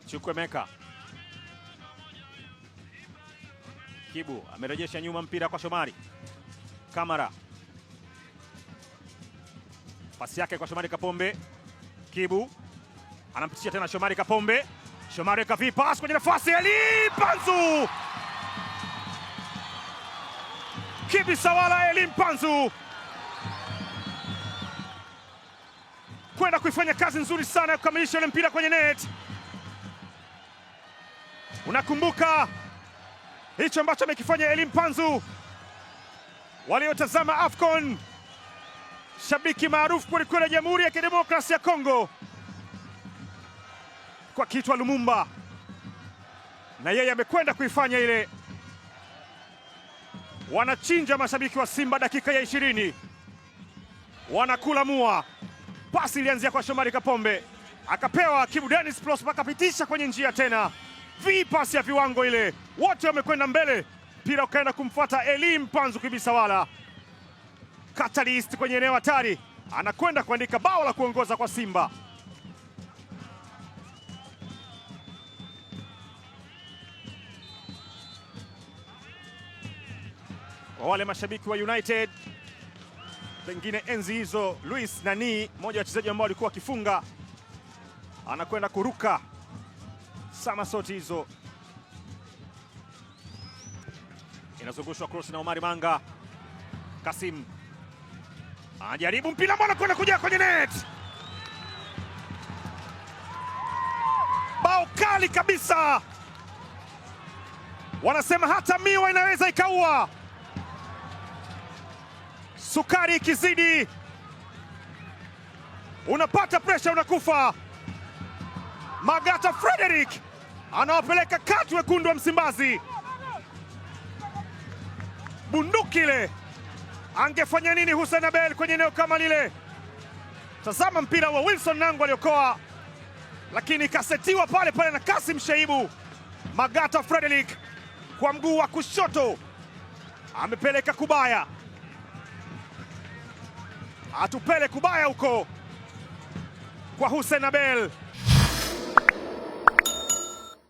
Chukwemeka. Kibu amerejesha nyuma mpira kwa Shomari. Kamara. Pasi yake kwa Shomari Kapombe. Kibu anampitia tena Shomari Kapombe. Shomari kavi pass kwenye nafasi Elie Mpanzu. Kibisawala Elie Mpanzu kwenda kuifanya kazi nzuri sana ya kukamilisha ile mpira kwenye net. Unakumbuka hicho ambacho amekifanya Elie Mpanzu, waliotazama AFCON, shabiki maarufu kwelikweli ya Jamhuri ya Kidemokrasia ya Kongo kwa kitwa Lumumba, na yeye amekwenda kuifanya ile. Wanachinja mashabiki wa Simba dakika ya 20, wanakula mua. Pasi ilianzia kwa Shomari Kapombe, akapewa Kibu Denis Prosper, akapitisha kwenye njia tena. Pasi ya viwango ile, wote wamekwenda mbele, mpira ukaenda kumfuata Elie Mpanzu Kibisawala. Catalyst kwenye eneo hatari, anakwenda kuandika bao la kuongoza kwa Simba. Wale mashabiki wa United, pengine enzi hizo, Luis Nani, mmoja wa wachezaji ambao walikuwa wakifunga, anakwenda kuruka samasoti hizo. Inazungushwa cross na Omari Manga. Kasim anajaribu mpira mbona kwenda kuja kwenye net. Bao kali kabisa. Wanasema hata miwa inaweza ikaua. Sukari ikizidi unapata pressure, unakufa. Magata Frederick anawapeleka kati wekundu wa Msimbazi. Bunduki ile, angefanya nini Hussein Abel kwenye eneo kama lile? Tazama mpira wa Wilson Nangu aliokoa, lakini kasetiwa pale pale na Kasim Shaibu. Magata Frederick kwa mguu wa kushoto amepeleka kubaya, atupele kubaya huko kwa Hussein Abel.